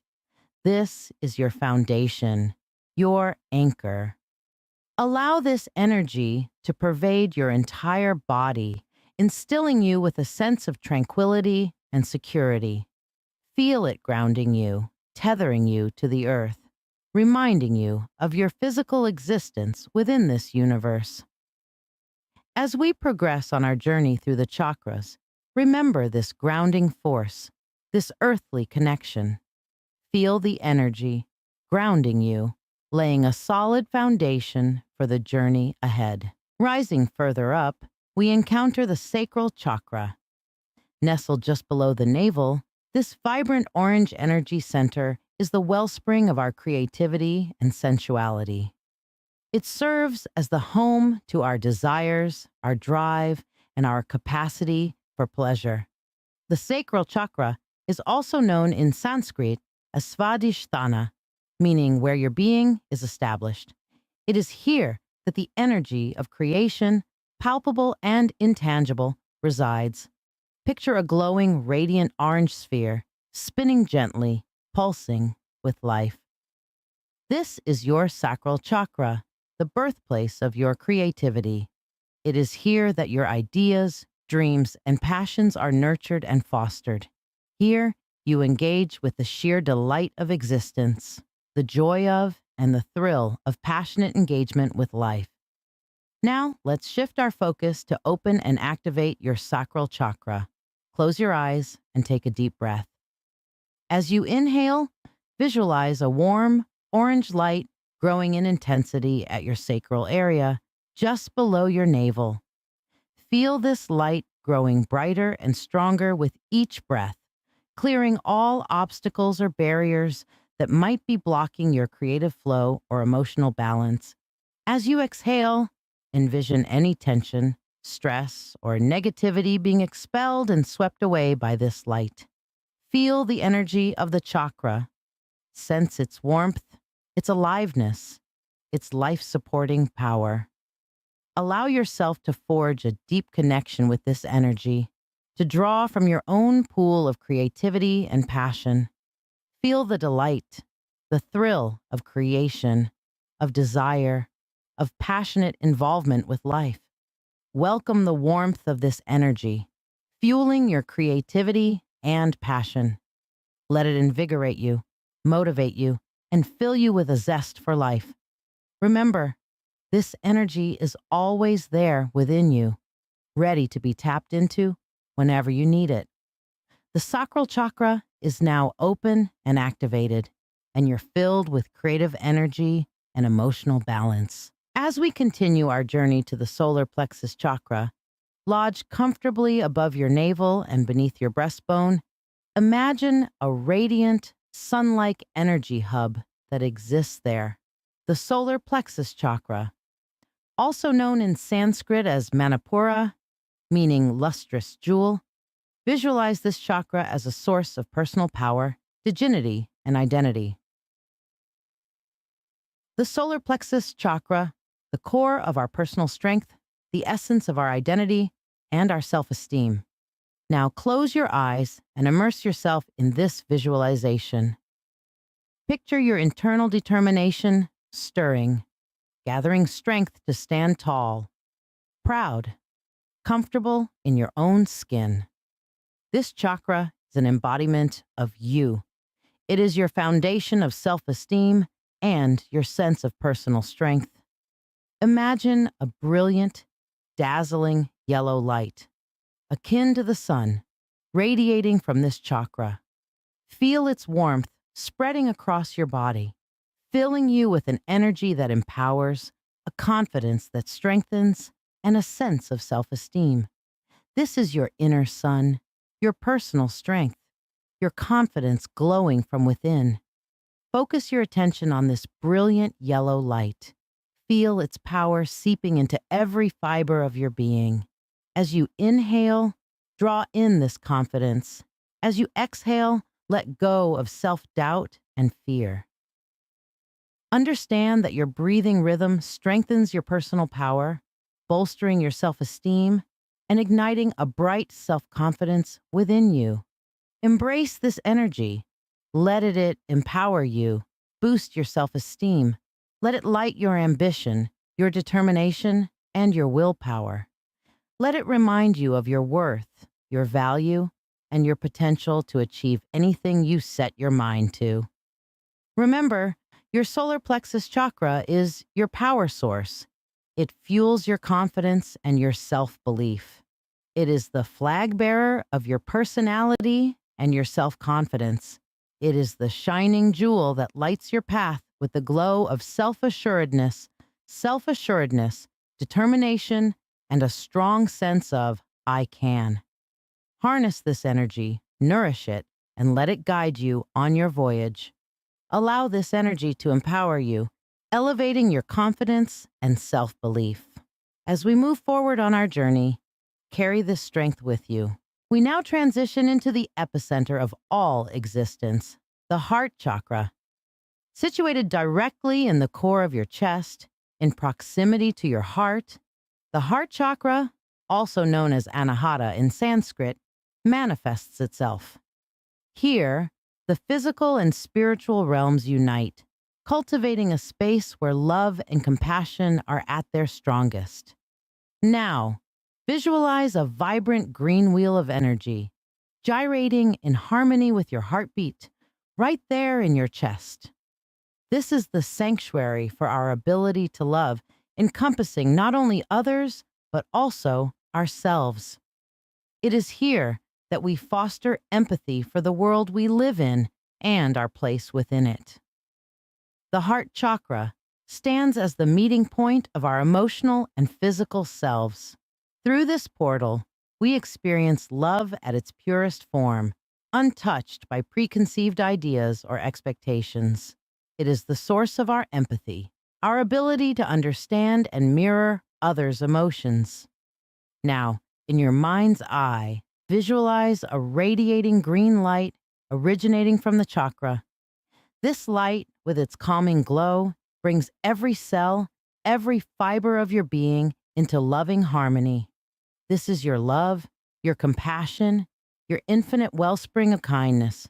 This is your foundation, your anchor. Allow this energy to pervade your entire body, instilling you with a sense of tranquility and security. Feel it grounding you, tethering you to the earth, reminding you of your physical existence within this universe. As we progress on our journey through the chakras, remember this grounding force, this earthly connection. Feel the energy grounding you, laying a solid foundation for the journey ahead. Rising further up, we encounter the sacral chakra. Nestled just below the navel, this vibrant orange energy center is the wellspring of our creativity and sensuality. It serves as the home to our desires, our drive, and our capacity for pleasure. The sacral chakra is also known in Sanskrit as Svadhisthana, meaning where your being is established. It is here that the energy of creation, palpable and intangible, resides. Picture a glowing, radiant orange sphere, spinning gently, pulsing with life. This is your sacral chakra, the birthplace of your creativity. It is here that your ideas, dreams, and passions are nurtured and fostered. Here, you engage with the sheer delight of existence, the joy of and the thrill of passionate engagement with life. Now, let's shift our focus to open and activate your sacral chakra. Close your eyes and take a deep breath. As you inhale, visualize a warm, orange light growing in intensity at your sacral area, just below your navel. Feel this light growing brighter and stronger with each breath, clearing all obstacles or barriers that might be blocking your creative flow or emotional balance. As you exhale, envision any tension, stress, or negativity being expelled and swept away by this light. Feel the energy of the chakra. Sense its warmth, its aliveness, its life-supporting power. Allow yourself to forge a deep connection with this energy, to draw from your own pool of creativity and passion. Feel the delight, the thrill of creation, of desire, of passionate involvement with life. Welcome the warmth of this energy, fueling your creativity and passion. Let it invigorate you, motivate you, and fill you with a zest for life. Remember, this energy is always there within you, ready to be tapped into whenever you need it. The sacral chakra is now open and activated, and you're filled with creative energy and emotional balance. As we continue our journey to the solar plexus chakra, lodged comfortably above your navel and beneath your breastbone, imagine a radiant, sun-like energy hub that exists there. The solar plexus chakra, also known in Sanskrit as Manipura, meaning lustrous jewel, visualize this chakra as a source of personal power, dignity, and identity. The solar plexus chakra, the core of our personal strength, the essence of our identity, and our self-esteem. Now close your eyes and immerse yourself in this visualization. Picture your internal determination stirring, gathering strength to stand tall, proud, comfortable in your own skin. This chakra is an embodiment of you. It is your foundation of self-esteem and your sense of personal strength. Imagine a brilliant, dazzling yellow light, akin to the sun, radiating from this chakra. Feel its warmth spreading across your body, filling you with an energy that empowers, a confidence that strengthens, and a sense of self-esteem. This is your inner sun, your personal strength, your confidence glowing from within. Focus your attention on this brilliant yellow light. Feel its power seeping into every fiber of your being. As you inhale, draw in this confidence. As you exhale, let go of self-doubt and fear. Understand that your breathing rhythm strengthens your personal power, bolstering your self-esteem and igniting a bright self-confidence within you. Embrace this energy. Let it empower you, boost your self-esteem. Let it light your ambition, your determination, and your willpower. Let it remind you of your worth, your value, and your potential to achieve anything you set your mind to. Remember, your solar plexus chakra is your power source. It fuels your confidence and your self-belief. It is the flag bearer of your personality and your self-confidence. It is the shining jewel that lights your path with the glow of self-assuredness, determination, and a strong sense of I can. Harness this energy, nourish it, and let it guide you on your voyage. Allow this energy to empower you, elevating your confidence and self-belief. As we move forward on our journey, carry this strength with you. We now transition into the epicenter of all existence, the heart chakra. Situated directly in the core of your chest, in proximity to your heart, the heart chakra, also known as Anahata in Sanskrit, manifests itself. Here, the physical and spiritual realms unite, cultivating a space where love and compassion are at their strongest. Now, visualize a vibrant green wheel of energy, gyrating in harmony with your heartbeat, right there in your chest. This is the sanctuary for our ability to love, encompassing not only others, but also ourselves. It is here that we foster empathy for the world we live in and our place within it. The heart chakra stands as the meeting point of our emotional and physical selves. Through this portal, we experience love at its purest form, untouched by preconceived ideas or expectations. It is the source of our empathy, our ability to understand and mirror others' emotions. Now, in your mind's eye, visualize a radiating green light originating from the chakra. This light, with its calming glow, brings every cell, every fiber of your being into loving harmony. This is your love, your compassion, your infinite wellspring of kindness.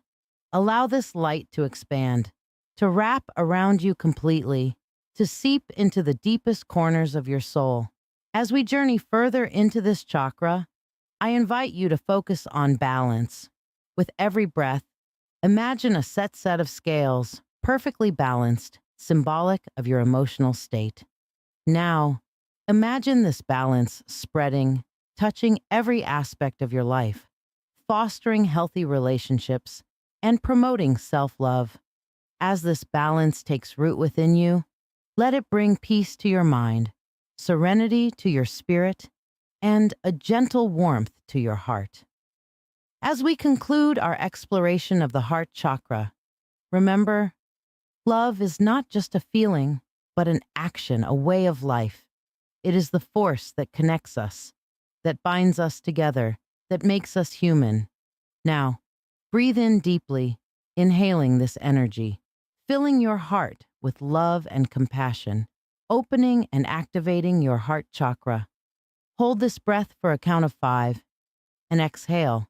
Allow this light to expand, to wrap around you completely, to seep into the deepest corners of your soul. As we journey further into this chakra, I invite you to focus on balance. With every breath, imagine a set of scales, perfectly balanced, symbolic of your emotional state. Now, imagine this balance spreading, touching every aspect of your life, fostering healthy relationships, and promoting self-love. As this balance takes root within you, let it bring peace to your mind, serenity to your spirit, and a gentle warmth to your heart. As we conclude our exploration of the heart chakra, remember, love is not just a feeling, but an action, a way of life. It is the force that connects us, that binds us together, that makes us human. Now, breathe in deeply, inhaling this energy, filling your heart with love and compassion, opening and activating your heart chakra. Hold this breath for a count of 5 and exhale,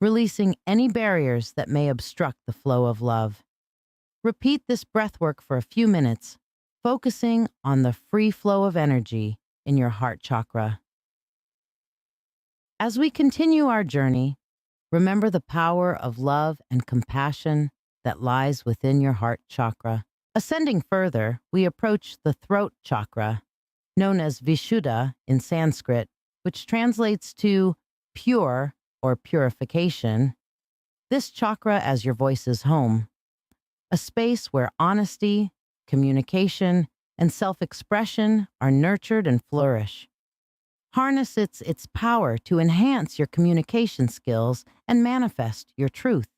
releasing any barriers that may obstruct the flow of love. Repeat this breath work for a few minutes, focusing on the free flow of energy in your heart chakra. As we continue our journey, remember the power of love and compassion that lies within your heart chakra. Ascending further, we approach the throat chakra, known as Vishuddha in Sanskrit, which translates to pure or purification. This chakra as your voice's home, a space where honesty, communication, and self-expression are nurtured and flourish. Harness its power to enhance your communication skills and manifest your truth.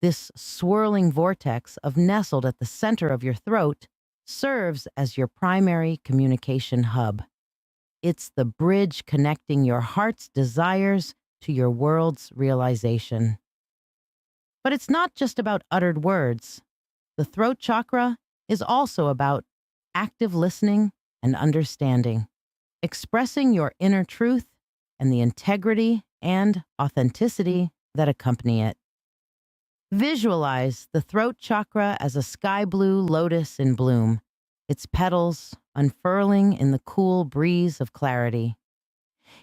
This swirling vortex nestled at the center of your throat serves as your primary communication hub. It's the bridge connecting your heart's desires to your world's realization. But it's not just about uttered words. The throat chakra is also about active listening and understanding, expressing your inner truth and the integrity and authenticity that accompany it. Visualize the throat chakra as a sky blue lotus in bloom, its petals unfurling in the cool breeze of clarity.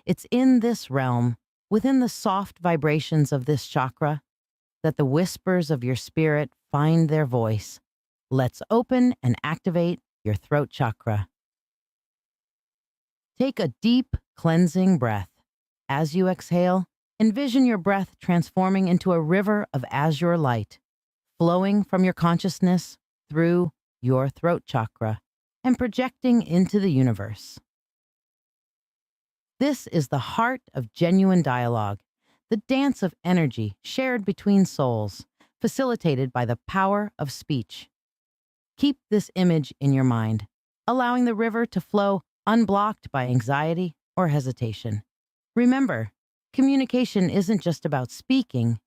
It's in this realm, within the soft vibrations of this chakra, that the whispers of your spirit find their voice. Let's open and activate your throat chakra. Take a deep, cleansing breath. As you exhale, envision your breath transforming into a river of azure light, flowing from your consciousness through your throat chakra and projecting into the universe. This is the heart of genuine dialogue, the dance of energy shared between souls, facilitated by the power of speech. Keep this image in your mind, allowing the river to flow unblocked by anxiety or hesitation. Remember, communication isn't just about speaking,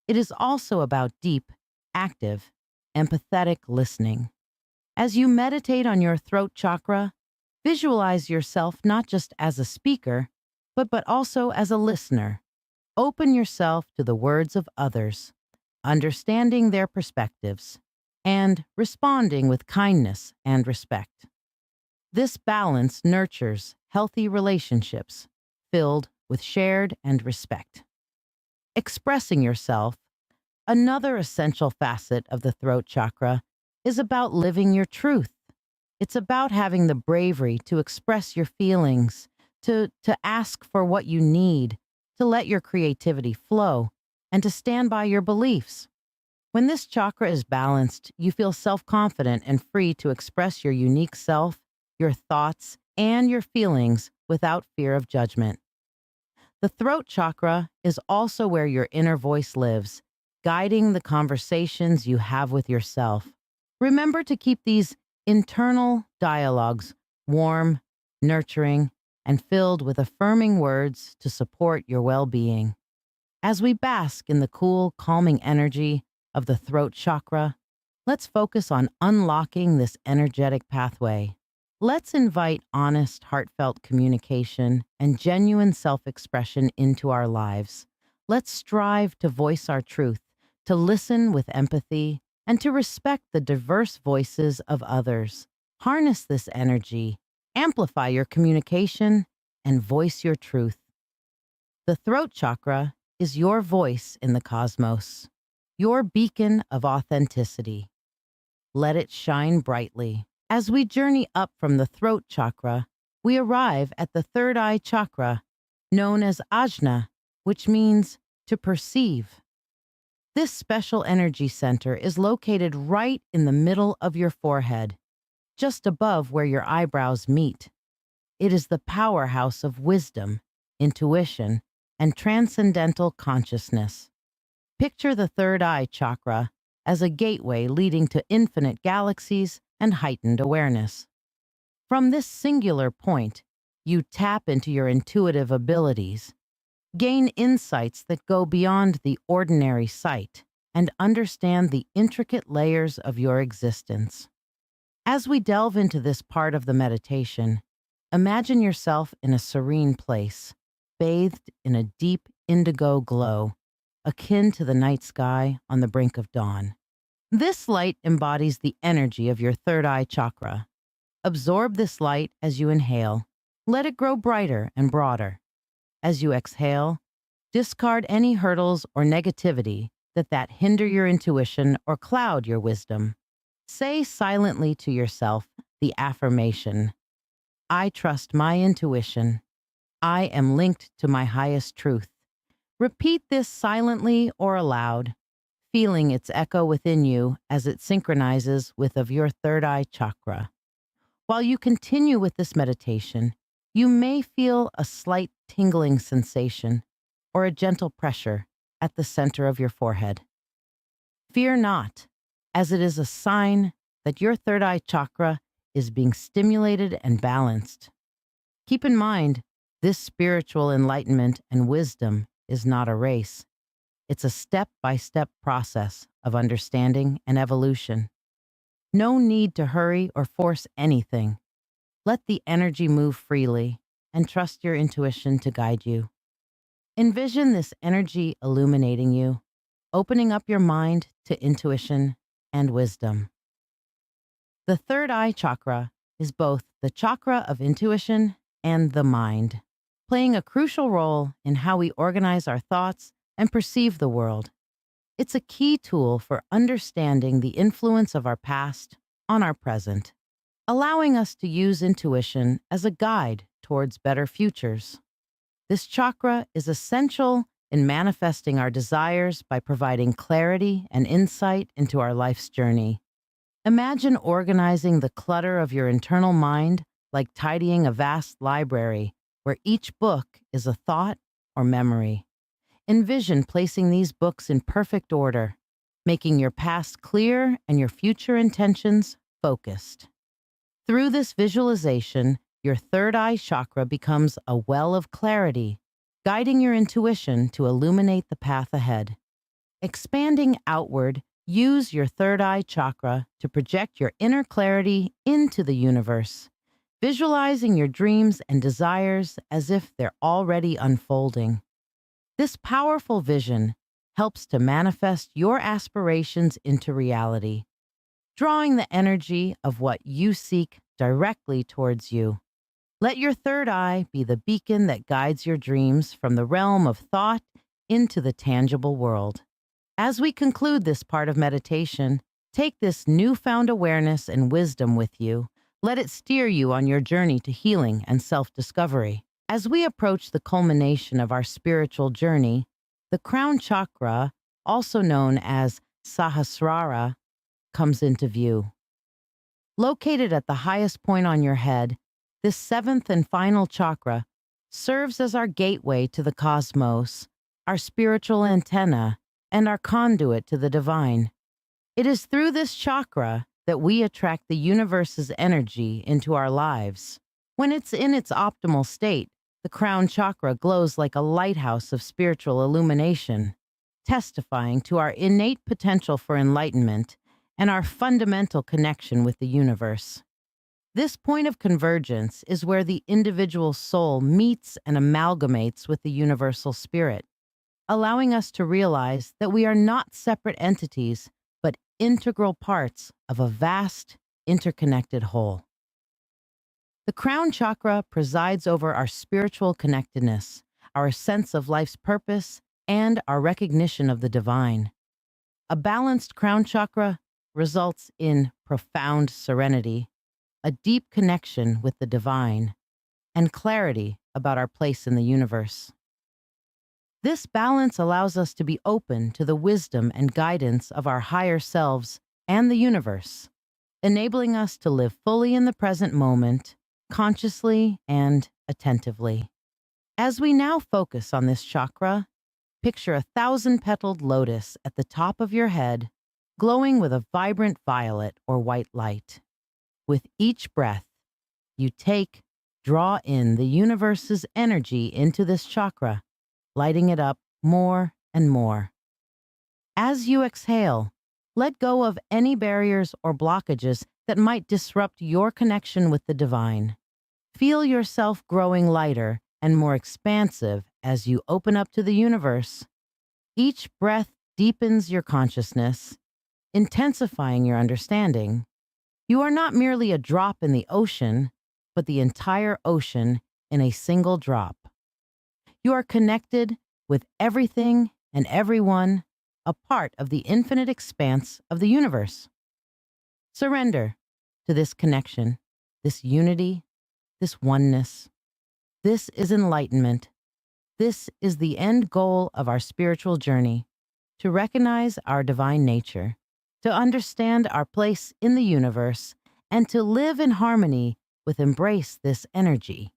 it is also about deep, active, empathetic listening. As you meditate on your throat chakra, visualize yourself not just as a speaker, but also as a listener. Open yourself to the words of others, understanding their perspectives, and responding with kindness and respect. This balance nurtures healthy relationships filled with shared and respect. Expressing yourself, another essential facet of the throat chakra, is about living your truth. It's about having the bravery to express your feelings, to ask for what you need, to let your creativity flow, and to stand by your beliefs. When this chakra is balanced, you feel self-confident and free to express your unique self, your thoughts, and your feelings without fear of judgment. The throat chakra is also where your inner voice lives, guiding the conversations you have with yourself. Remember to keep these internal dialogues warm, nurturing, and filled with affirming words to support your well-being. As we bask in the cool, calming energy of the throat chakra, let's focus on unlocking this energetic pathway. Let's invite honest, heartfelt communication and genuine self-expression into our lives. Let's strive to voice our truth, to listen with empathy, and to respect the diverse voices of others. Harness this energy, amplify your communication, and voice your truth. The throat chakra is your voice in the cosmos, your beacon of authenticity. Let it shine brightly. As we journey up from the throat chakra, we arrive at the third eye chakra, known as Ajna, which means to perceive. This special energy center is located right in the middle of your forehead, just above where your eyebrows meet. It is the powerhouse of wisdom, intuition, and transcendental consciousness. Picture the third eye chakra as a gateway leading to infinite galaxies and heightened awareness. From this singular point, you tap into your intuitive abilities, gain insights that go beyond the ordinary sight, and understand the intricate layers of your existence. As we delve into this part of the meditation, imagine yourself in a serene place, bathed in a deep indigo glow, akin to the night sky on the brink of dawn. This light embodies the energy of your third eye chakra. Absorb this light as you inhale. Let it grow brighter and broader. As you exhale, discard any hurdles or negativity that hinder your intuition or cloud your wisdom. Say silently to yourself the affirmation, I trust my intuition. I am linked to my highest truth. Repeat this silently or aloud, feeling its echo within you as it synchronizes with of your third eye chakra. While you continue with this meditation, you may feel a slight tingling sensation or a gentle pressure at the center of your forehead. Fear not, as it is a sign that your third eye chakra is being stimulated and balanced. Keep in mind, this spiritual enlightenment and wisdom is not a race. It's a step-by-step process of understanding and evolution. No need to hurry or force anything. Let the energy move freely and trust your intuition to guide you. Envision this energy illuminating you, opening up your mind to intuition and wisdom. The third eye chakra is both the chakra of intuition and the mind, playing a crucial role in how we organize our thoughts and perceive the world. It's a key tool for understanding the influence of our past on our present, allowing us to use intuition as a guide towards better futures. This chakra is essential in manifesting our desires by providing clarity and insight into our life's journey. Imagine organizing the clutter of your internal mind like tidying a vast library where each book is a thought or memory. Envision placing these books in perfect order, making your past clear and your future intentions focused. Through this visualization, your third eye chakra becomes a well of clarity, guiding your intuition to illuminate the path ahead. Expanding outward, use your third eye chakra to project your inner clarity into the universe, visualizing your dreams and desires as if they're already unfolding. This powerful vision helps to manifest your aspirations into reality, drawing the energy of what you seek directly towards you. Let your third eye be the beacon that guides your dreams from the realm of thought into the tangible world. As we conclude this part of meditation, take this newfound awareness and wisdom with you. Let it steer you on your journey to healing and self-discovery. As we approach the culmination of our spiritual journey, the crown chakra, also known as Sahasrara, comes into view. Located at the highest point on your head, this seventh and final chakra serves as our gateway to the cosmos, our spiritual antenna, and our conduit to the divine. It is through this chakra that we attract the universe's energy into our lives. When it's in its optimal state, the crown chakra glows like a lighthouse of spiritual illumination, testifying to our innate potential for enlightenment and our fundamental connection with the universe. This point of convergence is where the individual soul meets and amalgamates with the universal spirit, allowing us to realize that we are not separate entities, but integral parts of a vast, interconnected whole. The crown chakra presides over our spiritual connectedness, our sense of life's purpose, and our recognition of the divine. A balanced crown chakra results in profound serenity, a deep connection with the divine, and clarity about our place in the universe. This balance allows us to be open to the wisdom and guidance of our higher selves and the universe, enabling us to live fully in the present moment, consciously and attentively. As we now focus on this chakra, picture a 1,000-petaled lotus at the top of your head, glowing with a vibrant violet or white light. With each breath you take, draw in the universe's energy into this chakra, lighting it up more and more. As you exhale, let go of any barriers or blockages that might disrupt your connection with the divine. Feel yourself growing lighter and more expansive as you open up to the universe. Each breath deepens your consciousness, intensifying your understanding. You are not merely a drop in the ocean, but the entire ocean in a single drop. You are connected with everything and everyone, a part of the infinite expanse of the universe. Surrender to this connection, this unity, this oneness. This is enlightenment. This is the end goal of our spiritual journey, to recognize our divine nature, to understand our place in the universe, and to live in harmony with embrace this energy,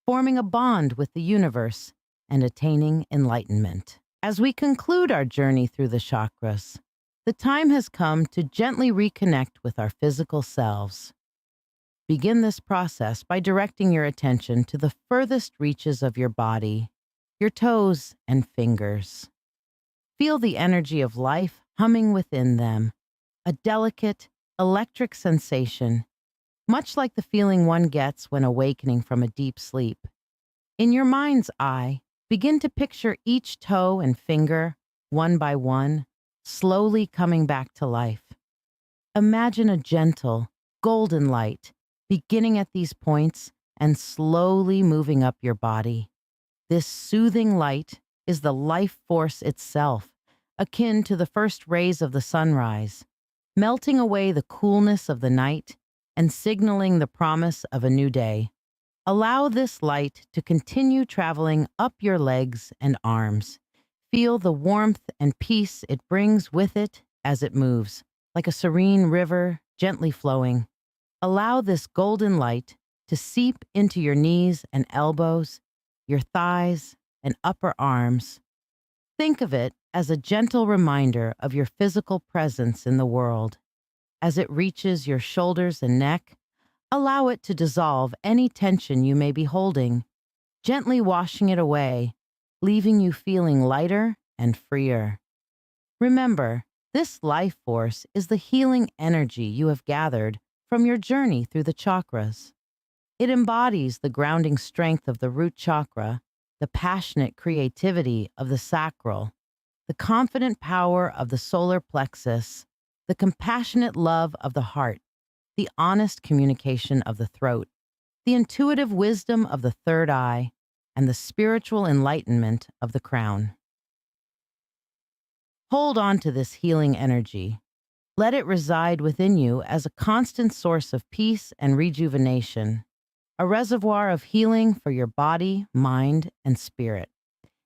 forming a bond with the universe and attaining enlightenment. As we conclude our journey through the chakras, the time has come to gently reconnect with our physical selves. Begin this process by directing your attention to the furthest reaches of your body, your toes and fingers. Feel the energy of life humming within them, a delicate, electric sensation, much like the feeling one gets when awakening from a deep sleep. In your mind's eye, Begin to picture each toe and finger, one by one, slowly coming back to life. Imagine a gentle, golden light beginning at these points and slowly moving up your body. This soothing light is the life force itself, akin to the first rays of the sunrise, melting away the coolness of the night and signaling the promise of a new day. Allow this light to continue traveling up your legs and arms. Feel the warmth and peace it brings with it as it moves, like a serene river gently flowing. Allow this golden light to seep into your knees and elbows, your thighs and upper arms. Think of it as a gentle reminder of your physical presence in the world. As it reaches your shoulders and neck, allow it to dissolve any tension you may be holding, gently washing it away, leaving you feeling lighter and freer. Remember, this life force is the healing energy you have gathered from your journey through the chakras. It embodies the grounding strength of the root chakra, the passionate creativity of the sacral, the confident power of the solar plexus, the compassionate love of the heart, the honest communication of the throat, the intuitive wisdom of the third eye, and the spiritual enlightenment of the crown. Hold on to this healing energy. Let it reside within you as a constant source of peace and rejuvenation, a reservoir of healing for your body, mind, and spirit.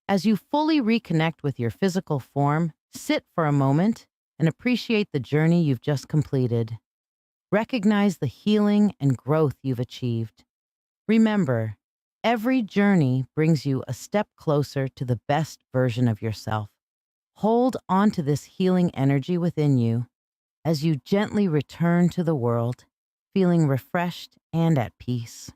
As you fully reconnect with your physical form, sit for a moment and appreciate the journey you've just completed. Recognize the healing and growth you've achieved. Remember, every journey brings you a step closer to the best version of yourself. Hold on to this healing energy within you as you gently return to the world, feeling refreshed and at peace.